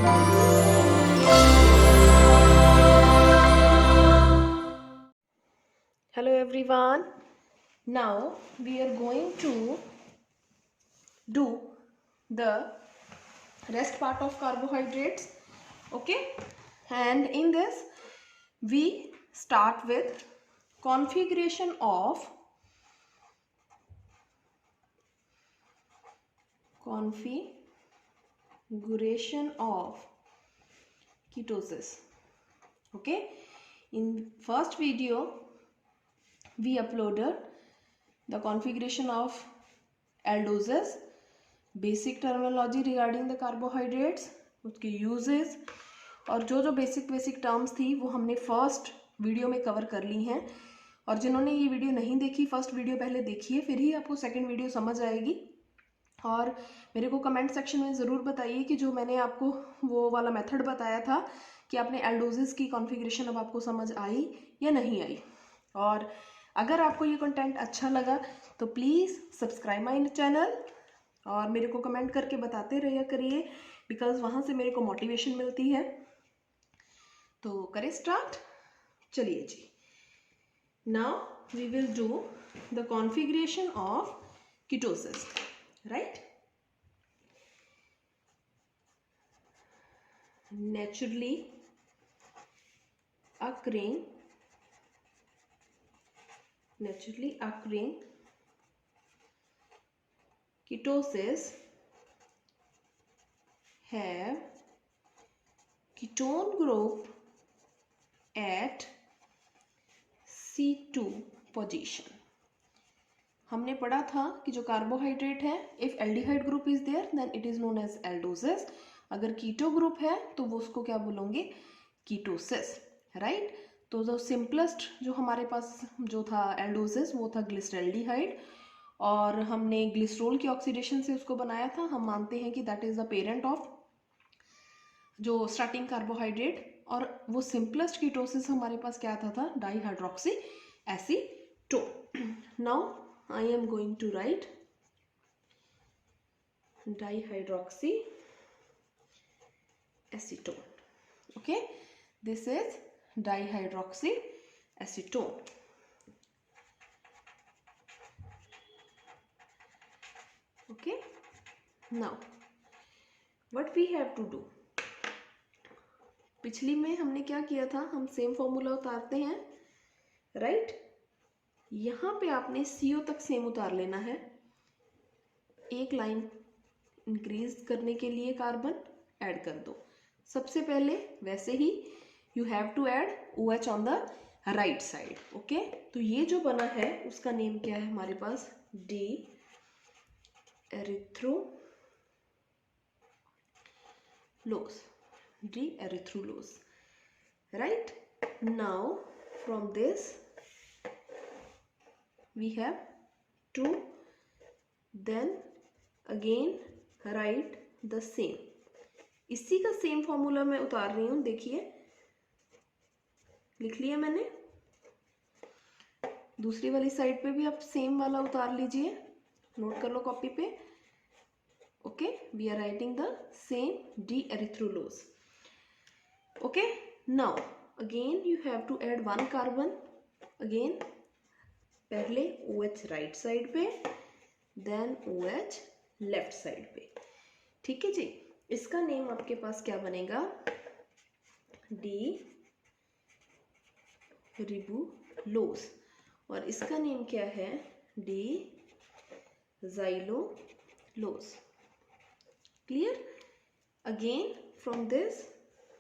Hello everyone. Now we are going to do the rest part of carbohydrates. Okay, and in this we start with configuration of ketosis. Okay, in first video we uploaded the configuration of aldoses, basic terminology regarding the carbohydrates, उसके uses और जो basic terms थी वो हमने first video में cover कर ली हैं। और जिन्होंने ये वीडियो नहीं देखी, फर्स्ट वीडियो पहले देखिए, फिर ही आपको सेकंड वीडियो समझ आएगी। और मेरे को कमेंट सेक्शन में ज़रूर बताइए कि जो मैंने आपको वो वाला मेथड बताया था कि आपने एल्डोजेस की कॉन्फ़िगरेशन अब आपको समझ आई या नहीं आई। और अगर आपको ये कंटेंट अच्छा लगा तो प्लीज़ सब्सक्राइब माय चैनल और मेरे को कमेंट करके बताते रहिए करिए, बिकॉज वहाँ से मेरे को मोटिवेशन मिलती है। तो करें स्टार्ट, चलिए जी। Now we will do the configuration of ketosis, right. Naturally occurring ketosis have ketone group at C2 position। हमने पढ़ा था कि जो कार्बोहाइड्रेट है, if aldehyde group is there then it is known as aldoses. अगर keto group है तो वो उसको क्या बोलोगे, कीटोसिस, राइट। तो जो सिंपलेस्ट जो हमारे पास जो था एल्डोसिस वो था ग्लिसरल्डिहाइड, और हमने ग्लिसरॉल की ऑक्सीडेशन से उसको बनाया था। हम मानते हैं कि that is the parent of जो स्टार्टिंग कार्बोहाइड्रेट। और वो सिंपलेस्ट कीटोसिस हमारे पास क्या था dihydroxy acetone. Now I am going to write dihydroxy acetone. Okay, this is dihydroxy acetone. Okay, now what we have to do, पिछली में हमने क्या किया था, हम सेम फॉर्मूला उतारते हैं, राइट। यहाँ पे आपने CO तक सेम उतार लेना है। एक लाइन इंक्रीज करने के लिए कार्बन ऐड कर दो। सबसे पहले वैसे ही you have to add OH on the right side. Okay, तो ये जो बना है उसका नेम क्या है हमारे पास, D erythrulose, right. Now from this we have to then again write the same। इसी का सेम फॉर्मूला मैं उतार रही हूँ, देखिए लिख लिया मैंने। दूसरी वाली साइड पे भी आप सेम वाला उतार लीजिए, नोट कर लो कॉपी पे। Okay, we are writing the same D erythrulose. Okay, now again you have to add one carbon. Again पहले OH राइट साइड पे, देन OH लेफ्ट साइड पे। ठीक है जी, इसका नेम आपके पास क्या बनेगा, डी रिबुलोज, और इसका नेम क्या है, D xylulose. Clear. Again from this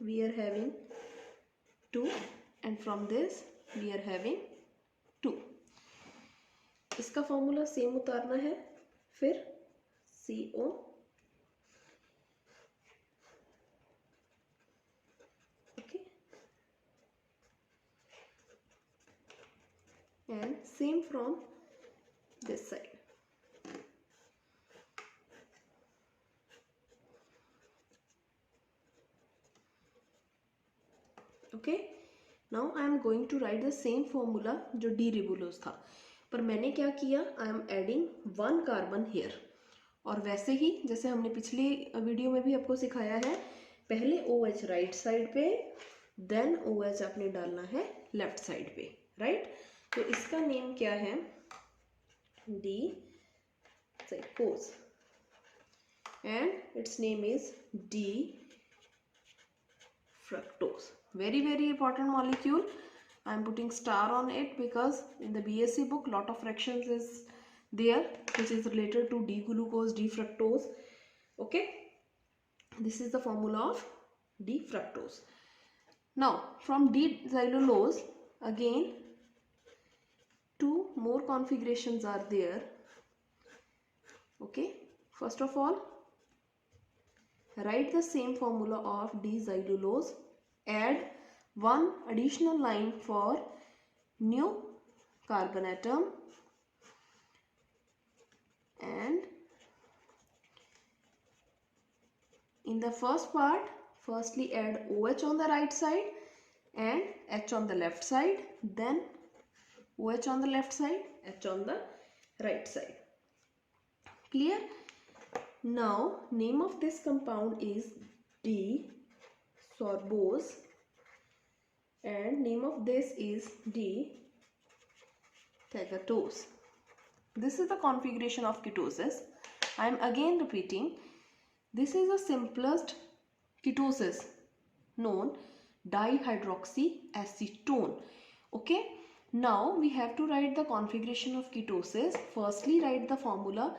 we are having 2 and from this we are having 2। इसका फॉर्मूला सेम उतारना है, फिर CO okay, and same from this side. Okay, now I am going to write the same formula जो D ribulose था, पर मैंने क्या किया, I am adding 1 carbon here. और वैसे ही जैसे हमने पिछली वीडियो में भी आपको सिखाया है, पहले OH राइट साइड पे, देन OH आपने डालना है लेफ्ट साइड पे, राइट। तो इसका नेम क्या है, D साइकोज, and its name is D-fructose. Very very important molecule. I am putting star on it because in the BSc book lot of fractions is there which is related to D-glucose, D-fructose. Okay, this is the formula of D-fructose. Now from D-xylulose again two more configurations are there. Okay, first of all, write the same formula of D-xylulose, add one additional line for new carbon atom, and in the first part, firstly add OH on the right side and H on the left side, then OH on the left side, H on the right side. Clear? Now name of this compound is D-sorbose and name of this is D-tagatose. This is the configuration of ketosis. I am again repeating, this is the simplest ketosis known, dihydroxyacetone. Okay, now we have to write the configuration of ketosis. Firstly write the formula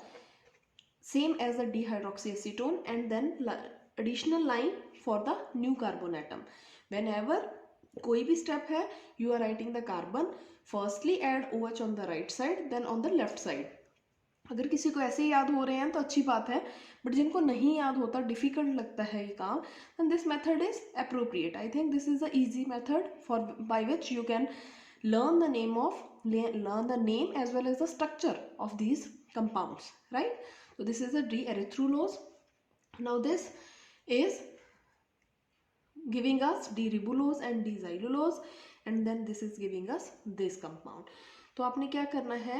same as the dihydroxyacetone and then additional line for the new carbon atom. Whenever कोई भी step है, you are writing the carbon, firstly add OH on the right side, then on the left side. अगर किसी को ऐसे ही याद हो रहे हैं तो अच्छी बात है, बट जिनको नहीं याद होता, डिफिकल्ट लगता है ये काम, then this method is appropriate. I think this is the easy method for by which you can learn the name as well as the structure of these compounds, right? So this is the D-erythrulose. Now this is giving us D-ribulose and D-xylulose, and then this is giving us this compound. तो आपने क्या करना है,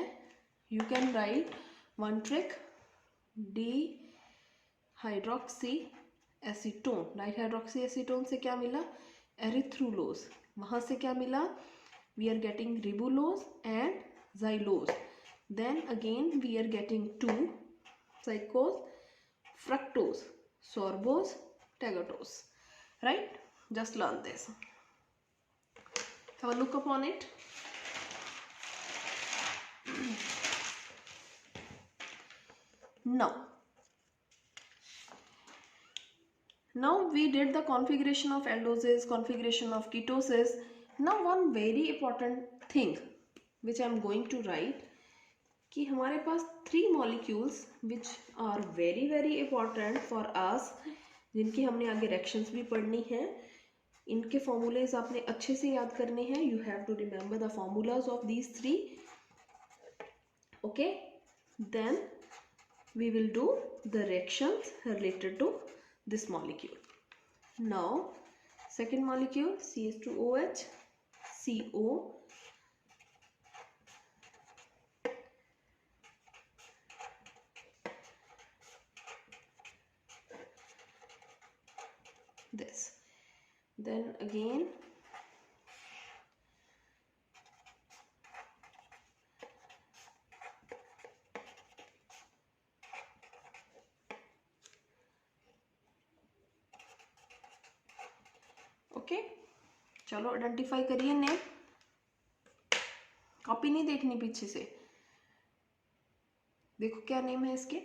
you can write one trick, D-hydroxyacetone. Dihydroxyacetone से क्या मिला, erythrulose. वहाँ से क्या मिला, we are getting ribulose and xylose. Then again we are getting two psychose, fructose, sorbose, tagatose, right? Just learn this. Have a look upon it. Now we did the configuration of aldoses, configuration of ketosis. Now one very important thing which I am going to write, कि हमारे पास 3 molecules which are very very important for us, जिनकी हमने आगे reactions भी पढ़नी है, इनके formulas आपने अच्छे से याद करने हैं. You have to remember the formulas of these 3. Okay, then we will do the reactions related to this molecule. Now second molecule, CH2OH, CO, this, then again okay. चलो आइडेंटिफाई करिए नेम, कॉपी नहीं देखनी पीछे से, देखो क्या name है इसके,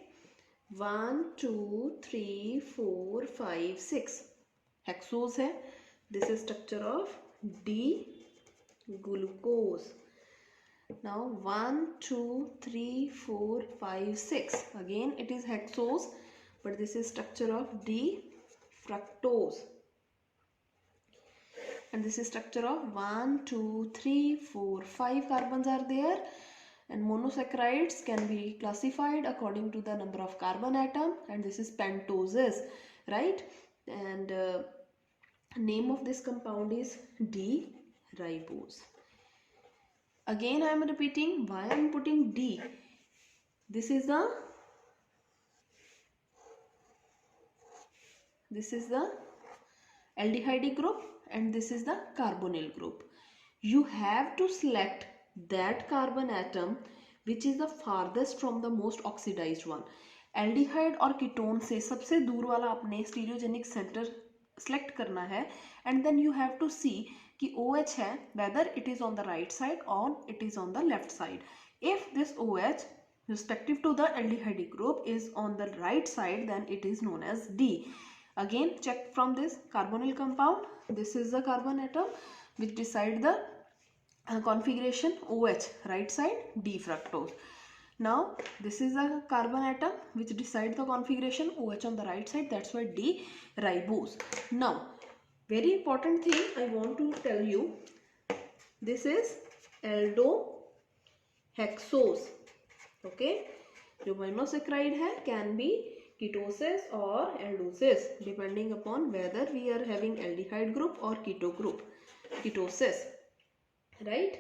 1 2 3 4 5 6 हेक्सोज है. This is structure of D glucose. Now 1 2 3 4 5 6 again it is hexose, but this is structure of D fructose, and this is structure of 1 2 3 4 5 carbons are there, and monosaccharides can be classified according to the number of carbon atom, and this is pentoses, right? And name of this compound is D-ribose. Again I am repeating why I am putting D. This is the aldehyde group and this is the carbonyl group. You have to select that carbon atom which is the farthest from the most oxidized one. Aldehyde और ketone से सबसे दूर वाला अपने stereogenic centre select करना है and then you have to see कि OH है whether it is on the right side और it is on the left side. If this OH respective to the aldehyde group is on the right side, then it is known as D. Again check from this carbonyl compound. This is the carbon atom which decide the configuration OH, right side D fructose. Now this is a carbon atom which decide the configuration OH on the right side, that's why D ribose. Now very important thing I want to tell you, this is aldohexose. Okay, जो monosaccharide है can be ketosis or aldosis depending upon whether we are having aldehyde group or keto group. Ketosis, right?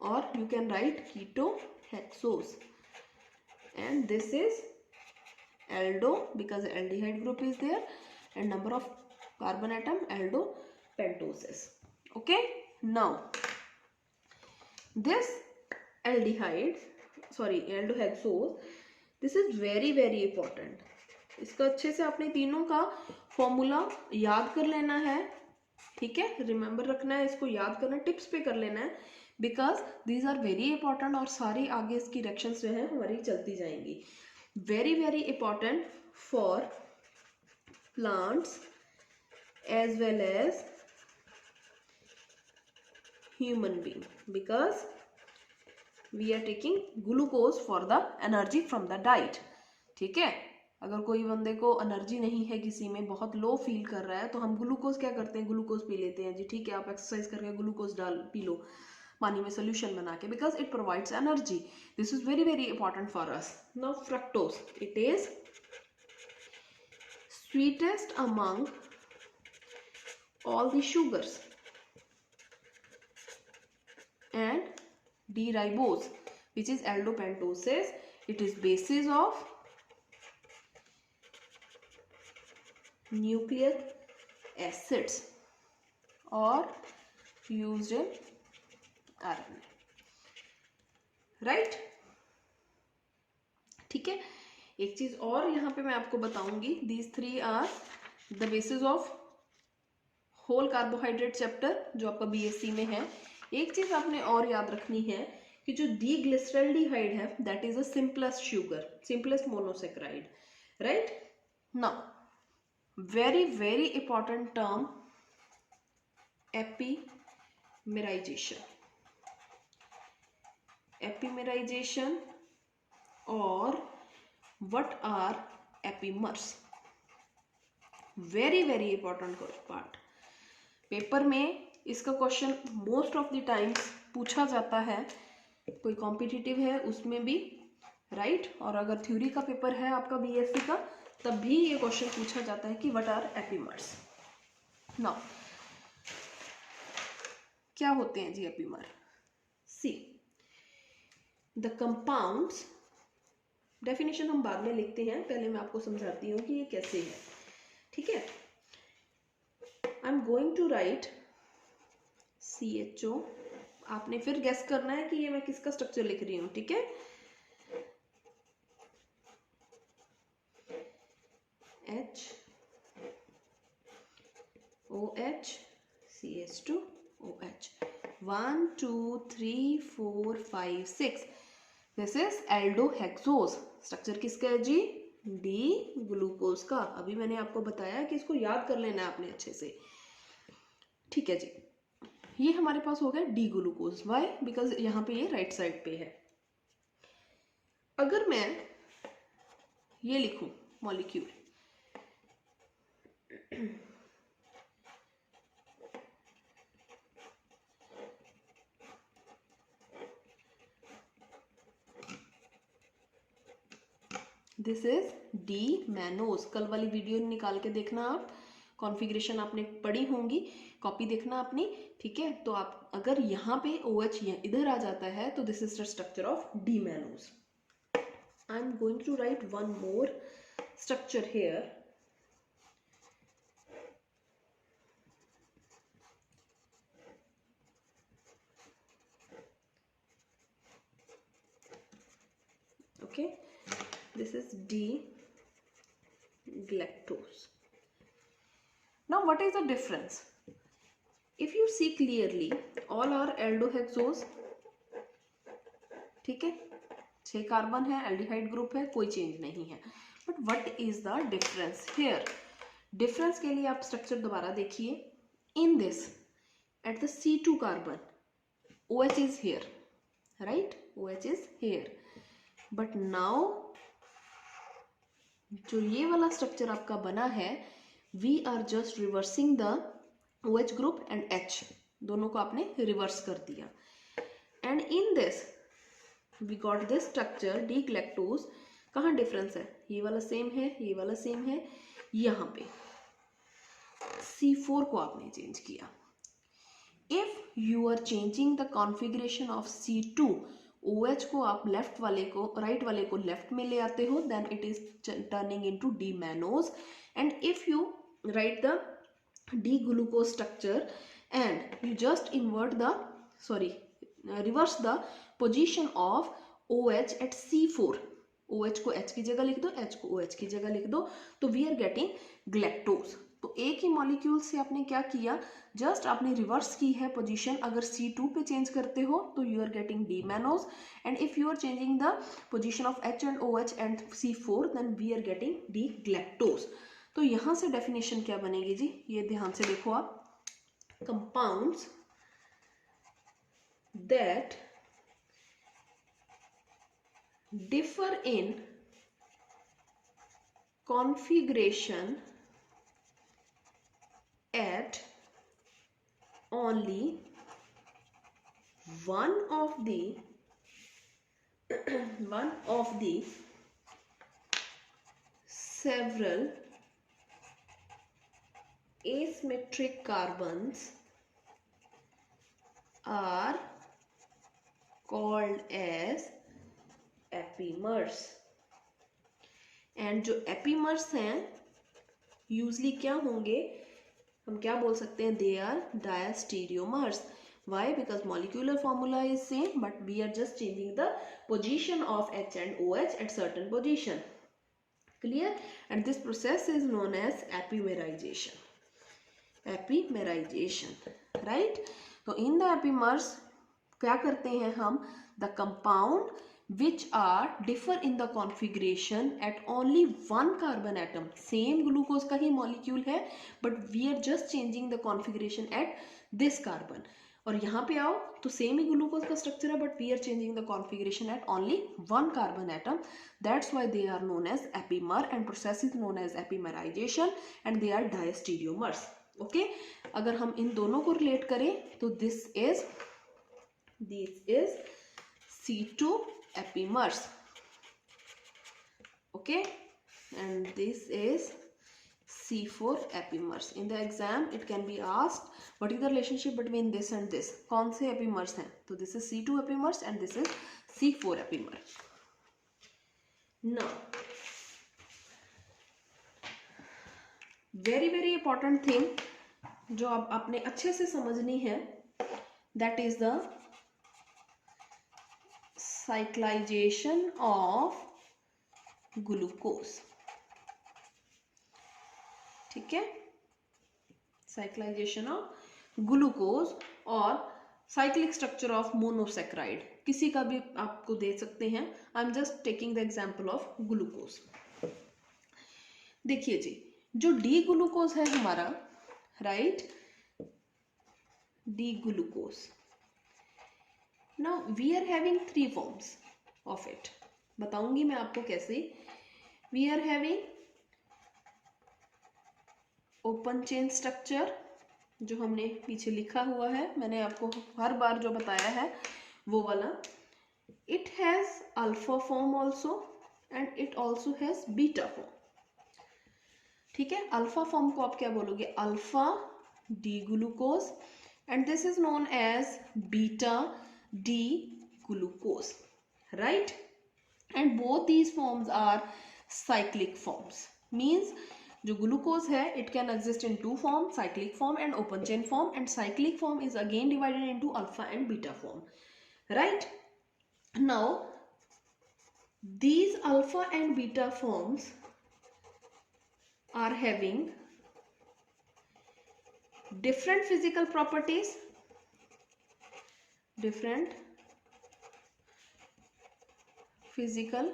Or you can write ketohexose, and this is aldo because aldehyde group is there and number of carbon atom aldopentoses. Okay, now this aldohexose, this is very very important. इसका अच्छे से आपने तीनों का formula याद कर लेना है, ठीक है, रिमेंबर रखना है, इसको याद करना, टिप्स पे कर लेना है because these are very important और सारी आगे इसकी रिएक्शंस जो है हमारी चलती जाएंगी. Very very important for plants as well as human being because we are taking glucose for the energy from the diet. ठीक है, अगर कोई बंदे को एनर्जी नहीं है, किसी में बहुत लो फील कर रहा है, तो हम ग्लूकोज क्या करते हैं, ग्लूकोज पी लेते हैं जी. ठीक है, आप एक्सरसाइज करके ग्लूकोज पी लो पानी में सोल्यूशन बना के because it provides energy. This is very very important for us. Now fructose, it is sweetest among all the sugars and D-ribose which is aldopentoses. It is basis of nucleic acids or used in RNA, right? ठीक है, एक चीज और यहाँ पे मैं आपको बताऊंगी. These three are the basis of whole carbohydrate chapter जो आपका BSc में है. एक चीज आपने और याद रखनी है कि जो डीग्लिसरल्डिहाइड है that is a simplest sugar, simplest monosaccharide, right? Now very very important term epimerization. Epimerization और what are epimers, very very important part. Paper में इसका question most of the times पूछा जाता है, कोई कॉम्पिटिटिव है उसमें भी, राइट? और अगर थ्योरी का पेपर है आपका बीएससी का तब भी ये क्वेश्चन पूछा जाता है कि व्हाट आर एपिमर्स. नाउ क्या होते हैं जी epimer? See the compounds, definition हम बाद में लिखते हैं, पहले मैं आपको समझाती हूँ कि ये कैसे है. ठीक है, I am going to write CHO. आपने फिर गेस करना है कि ये मैं किसका स्ट्रक्चर लिख रही हूं. ठीक है, H OH CH2 OH 1 2 3 4 5 6. This is aldohexose. Structure किसका है जी? डी ग्लूकोज का. अभी मैंने आपको बताया कि इसको याद कर लेना है आपने अच्छे से. ठीक है जी, ये हमारे पास हो गया डी ग्लूकोज. वाई? बिकॉज यहाँ पे ये राइट साइड पे है. अगर मैं ये लिखूं molecule, this is D mannose. कल वाली वीडियो निकाल के देखना आप, कॉन्फ़िगरेशन आपने पढ़ी होंगी, कॉपी देखना अपनी. ठीक है, तो आप अगर यहाँ पे OH इधर आ जाता है तो this is the structure of D mannose. I am going to write one more structure here. this is D-galactose. Now what is the difference? If you see clearly, all are aldohexose, ठीक है, 6 carbon है, aldehyde group है, कोई change नहीं है. But what is the difference here? Difference के लिए आप स्ट्रक्चर दोबारा देखिए. In this at the C2 carbon OH is here, right? OH is here. But now जो ये वाला स्ट्रक्चर आपका बना है, we are just reversing the OH group and H, दोनों को आपने रिवर्स कर दिया. And in this we got this structure D-galactose. कहाँ डिफरेंस है? ये वाला सेम है, ये वाला सेम है. यहाँ पे C4 को आपने चेंज किया. If you are changing the configuration of C2, OH को आप लेफ्ट वाले को राइट वाले को लेफ्ट में ले आते हो, then it is turning into D-mannose. And if you write the D-glucose structure and you just reverse the position of OH at C4, OH को H की जगह लिख दो, H को OH की जगह लिख दो, तो we are getting galactose. तो एक ही मॉलिक्यूल से आपने क्या किया, जस्ट आपने रिवर्स की है पोजीशन. अगर C2 पे चेंज करते हो तो you are getting D-mannose, and if you are changing the position of H and OH and C4 then we are getting D-galactose. तो यहाँ से डेफिनेशन क्या बनेगी जी, ये ध्यान से देखो आप. Compounds that differ in configuration at only one of the several asymmetric carbons are called as epimers. And जो एपीमर्स हैं यूजली क्या होंगे, हम क्या बोल सकते हैं, they are diastereomers. Why? Because molecular formula is same but we are just changing the position of H and OH at certain position. Clear? And this process is known as epimerization. Right? तो in the epimers क्या करते हैं हम, the compound which are differ in the configuration at only one carbon atom. same glucose का ही molecule है but we are just changing the configuration at this carbon. और यहाँ पे आओ तो same ही glucose का structure है but we are changing the configuration at only one carbon atom. That's why they are known as epimer and process is known as epimerization and they are diastereomers. okay? अगर हम इन दोनों को relate करें तो this is C2 epimers, okay, and this is C4 epimers. in the exam it can be asked what is the relationship between this and this, कौन से epimers हैं, तो this is C2 epimers and this is C4 epimer. now very very important thing जो अब आपने अच्छे से समझनी है, that is the cyclization of glucose. ठीक है, cyclization of glucose और cyclic structure of monosaccharide किसी का भी आपको दे सकते हैं. I am just taking the example of glucose. देखिए जी, जो डी ग्लूकोज है हमारा, right, D glucose. Now we are having 3 forms of it. बताऊंगी मैं आपको कैसे. We are having open chain structure जो हमने पीछे लिखा हुआ है, मैंने आपको हर बार जो बताया है वो वाला. It has alpha form also and it also has beta form. ठीक है, अल्फा फॉर्म को आप क्या बोलोगे, alpha D glucose, and this is known as beta D glucose, right. And both these forms are cyclic forms. Means जो glucose है it can exist in 2 form, cyclic form and open chain form, and cyclic form is again divided into alpha and beta form, right. Now these alpha and beta forms are having different physical properties, different physical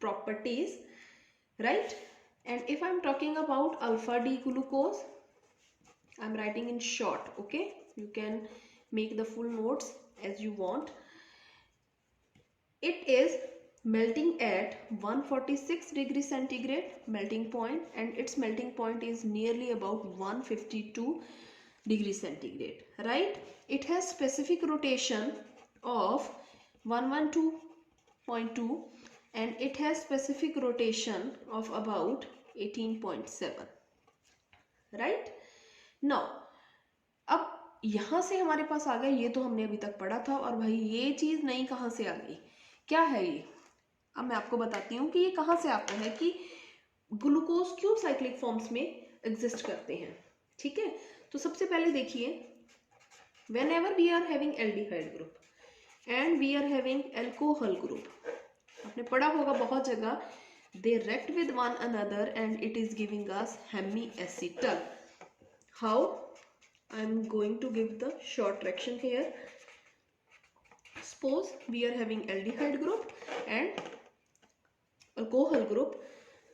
properties, right? And if I'm talking about alpha D glucose, I'm writing in short, okay? You can make the full notes as you want. It is melting at 146 degrees centigrade melting point, and its melting point is nearly about 152 degrees centigrade, right? It has specific rotation of 112.2 and it has specific rotation of about 18.7, right? Now अब यहां से हमारे पास आ गया, ये तो हमने अभी तक पढ़ा था, और भाई ये चीज नई कहां से आ गई, क्या है ये? अब मैं आपको बताती हूँ कि ये कहां से आता है, कि ग्लूकोज क्यों साइक्लिक फॉर्म्स में एग्जिस्ट करते हैं, ठीक है? तो सबसे पहले देखिए, whenever we are having aldehyde group and we are having alcohol group, आपने पढ़ा होगा बहुत जगह, they react with one another and it is giving us hemiacetal. How? I am going to give the short direction here. Suppose we are having aldehyde group and alcohol group.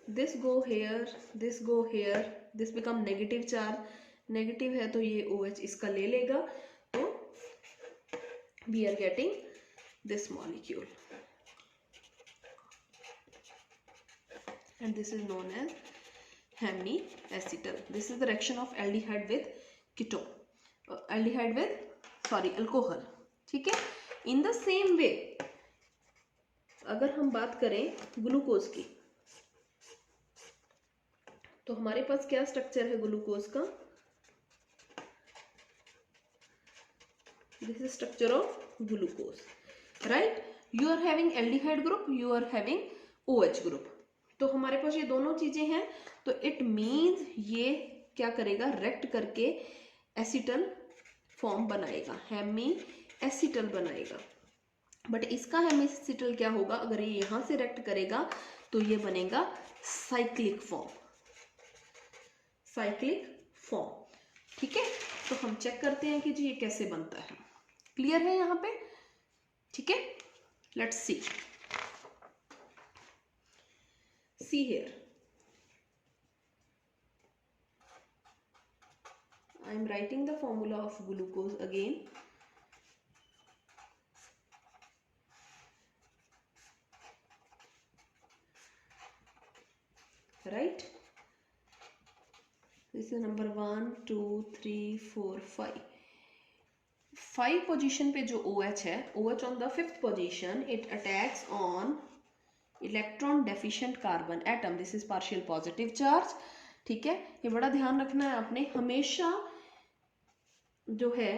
This go here, this go here, this become negative charge. Negative है तो ये OH इसका ले लेगा, तो we are getting this molecule and this is known as hemiacetal. This is the reaction of aldehyde with ketone, alcohol, ठीक है? In the same way, अगर हम बात करें ग्लूकोज की, तो हमारे पास क्या स्ट्रक्चर है ग्लूकोज का? This is structure of glucose, right? You are having aldehyde group, you are having OH group. तो हमारे पास ये दोनों चीजें हैं, तो इट मीन्स ये क्या करेगा, रेक्ट करके एसिटल फॉर्म बनाएगा, हेमी एसिटल बनाएगा. बट इसका हेमी एसिटल क्या होगा, अगर ये यहां से रेक्ट करेगा तो ये बनेगा साइक्लिक फॉर्म, ठीक है? तो हम चेक करते हैं कि जी ये कैसे बनता है. क्लियर है यहाँ पे, ठीक है? Let's see. See here, I am writing the formula of glucose again. Right? This is number 1, 2, 3, 4, 5. 5 position पे जो OH है, OH on the 5th position, it attacks on electron deficient carbon atom. This is partial positive charge, ठीक है? ये बड़ा ध्यान रखना है आपने, हमेशा जो है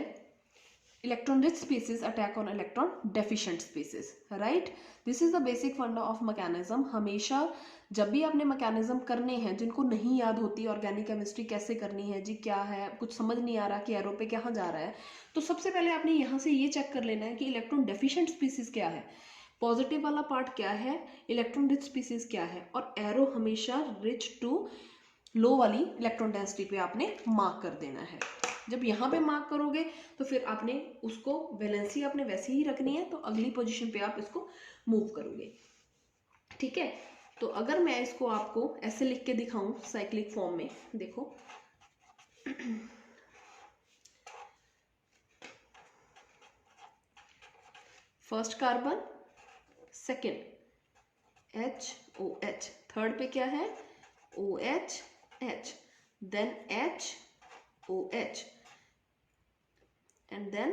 electron rich species attack on electron deficient species, right? This is the basic फंडा ऑफ मैकेनिज्म. हमेशा जब भी आपने मैकेनिज्म करने हैं जिनको नहीं याद होती, ऑर्गेनिक केमिस्ट्री कैसे करनी है जी, क्या है, कुछ समझ नहीं आ रहा कि एरो पे कहाँ जा रहा है, तो सबसे पहले आपने यहाँ से ये चेक कर लेना है कि इलेक्ट्रॉन डेफिशिएंट स्पीसीज क्या है, पॉजिटिव वाला पार्ट क्या है, इलेक्ट्रॉन रिच स्पीसीज क्या है, और एरो हमेशा रिच टू लो वाली इलेक्ट्रॉन डेंसिटी पे आपने मार्क कर देना है. जब यहाँ पे मार्क करोगे तो फिर आपने उसको वैलेंसी आपने वैसे ही रखनी है, तो अगली पोजीशन पे आप इसको मूव करोगे, ठीक है? तो अगर मैं इसको आपको ऐसे लिख के दिखाऊं साइक्लिक फॉर्म में, देखो first carbon, second HOH, third पे क्या है OH H, then HOH and then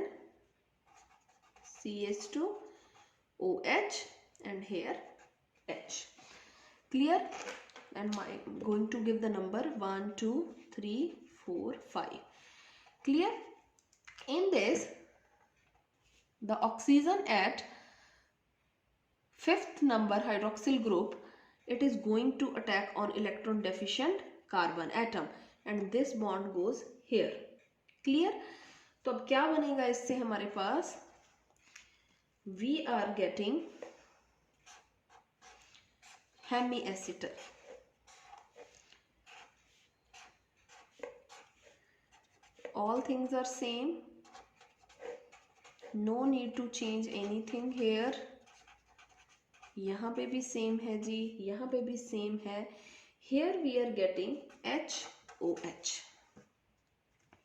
CH2OH and here H. Clear? And I'm going to give the number 1, 2, 3, 4, 5. Clear? In this, the oxygen at 5th number hydroxyl group, it is going to attack on electron deficient carbon atom and this bond goes here. Clear? तो अब क्या बनेगा इससे हमारे पास, we are getting hemiacetal. All things are same, no need to change anything here. यहाँ पे भी same है जी, यहाँ पे भी सेम है. Here we are getting HOH.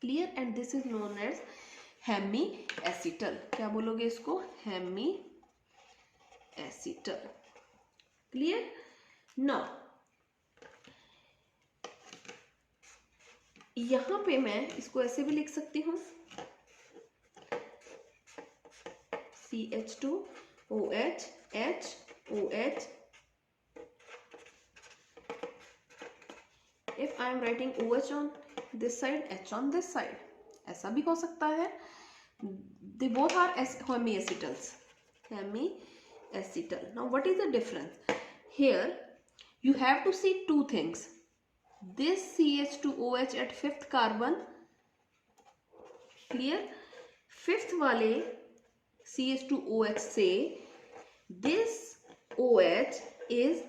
Clear? And this is known as hemiacetal. क्या बोलोगे इसको? hemiacetal. Clear? Now यहाँ पे मैं इसको ऐसे भी लिख सकती हूँ CH2OH HOH. If I am writing OH on this side, H on this side, ऐसा भी हो सकता है. They both are hemiacetals. Hemiacetal. Now what is the difference? Here you have to see two things. This CH2OH at 5th carbon, clear? 5th वाले CH2OH से this OH is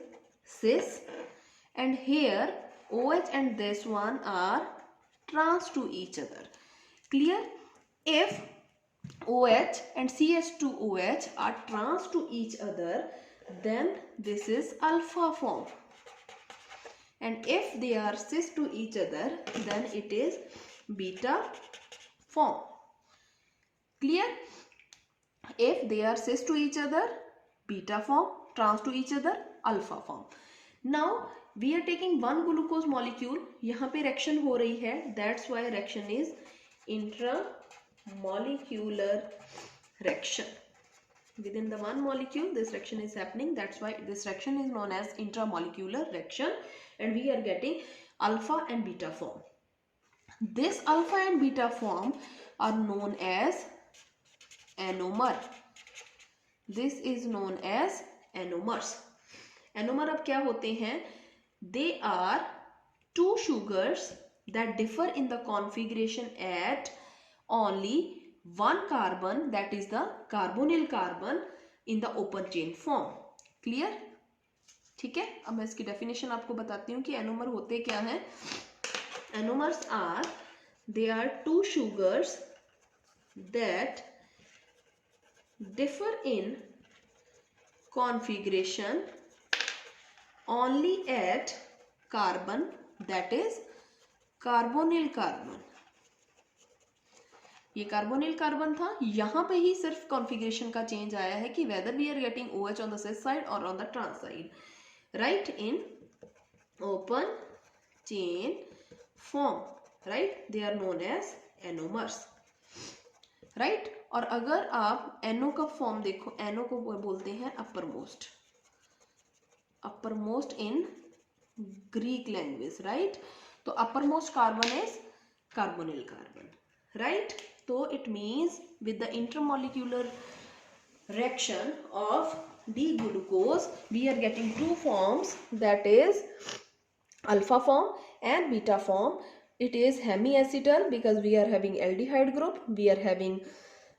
cis, and here OH and this one are trans to each other. Clear? If OH and CH2OH are trans to each other, then this is alpha form. And if they are cis to each other, then it is beta form. Clear? If they are cis to each other, beta form, trans to each other, alpha form. Now we are taking one glucose molecule. यहाँ पे reaction हो रही है. That's why reaction is intramolecular reaction. Within the one molecule, this reaction is happening. That's why this reaction is known as intramolecular reaction. And we are getting alpha and beta form. This alpha and beta form are known as anomer. This is known as anomers. Anomer अब क्या होते हैं? They are two sugars that differ in the configuration at only one carbon, that is the carbonyl carbon in the open chain form. Clear? ठीक है. अब मैं इसकी definition आपको बताती हूँ कि एनोमर होते क्या हैं. Anomers are, they are two sugars that differ in configuration only at carbon, that is carbonyl carbon. ये कार्बोनिल कार्बन था. यहाँ पे ही सिर्फ कॉन्फ़िगरेशन का चेंज आया है कि whether we are getting OH on the cis side or on the trans side. Right? In open chain form, right? They are known as anomers. Right? और अगर आप NO का फॉर्म देखो, NO को बोलते हैं uppermost. Uppermost in Greek language, right? तो uppermost carbon is carbonyl carbon, right? So it means with the intermolecular reaction of D-glucose, we are getting two forms, that is alpha form and beta form. It is hemiacetal because we are having aldehyde group, we are having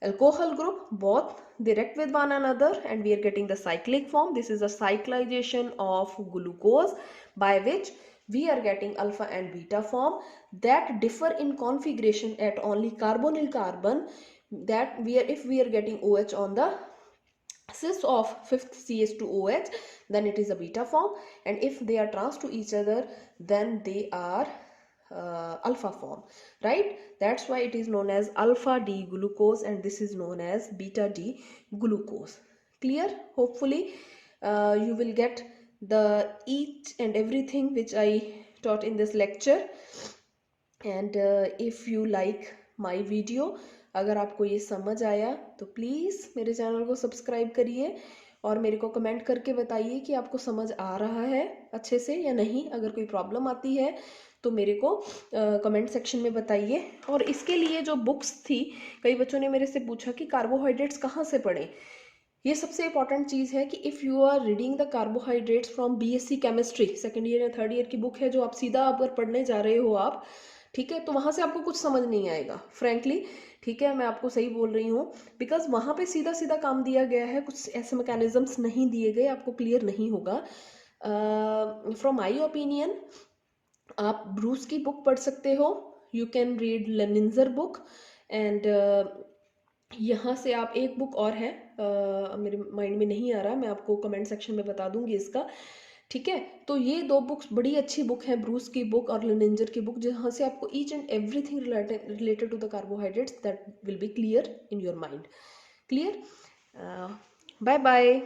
alcohol group, both they react with one another, and we are getting the cyclic form. This is a cyclization of glucose by which we are getting alpha and beta form that differ in configuration at only carbonyl carbon, that if we are getting OH on the cis of 5th CH2OH, then it is a beta form, and if they are trans to each other, then they are alpha form, right? That's why it is known as alpha D glucose, and this is known as beta D glucose. Clear? Hopefully you will get the each and everything which I taught in this lecture. And if you like my video, अगर आपको ये समझ आया तो please मेरे channel को subscribe करिए और मेरे को कमेंट करके बताइए कि आपको समझ आ रहा है अच्छे से या नहीं. अगर कोई प्रॉब्लम आती है तो मेरे को कमेंट सेक्शन में बताइए. और इसके लिए जो बुक्स थी, कई बच्चों ने मेरे से पूछा कि कार्बोहाइड्रेट्स कहाँ से पढ़ें. ये सबसे इंपॉर्टेंट चीज़ है कि if you are reading the carbohydrates from BSc chemistry second year या थर्ड ईयर की बुक है जो आप सीधा अगर पढ़ने जा रहे हो आप, ठीक है, तो वहाँ से आपको कुछ समझ नहीं आएगा फ्रैंकली. ठीक है, मैं आपको सही बोल रही हूँ, बिकॉज वहाँ पे सीधा सीधा काम दिया गया है, कुछ ऐसे मैकेनिज्म्स नहीं दिए गए, आपको क्लियर नहीं होगा. फ्रॉम माई ओपिनियन आप ब्रूस की बुक पढ़ सकते हो, you can read Lehninger book, and यहाँ से आप एक बुक और है, मेरे माइंड में नहीं आ रहा, मैं आपको कमेंट सेक्शन में बता दूंगी इसका, ठीक है। तो ये दो बुक्स बड़ी अच्छी बुक है, ब्रूस की बुक और लेनिन्जर की बुक, जहाँ से आपको each and everything related to the carbohydrates that will be clear in your mind. Clear? Bye bye.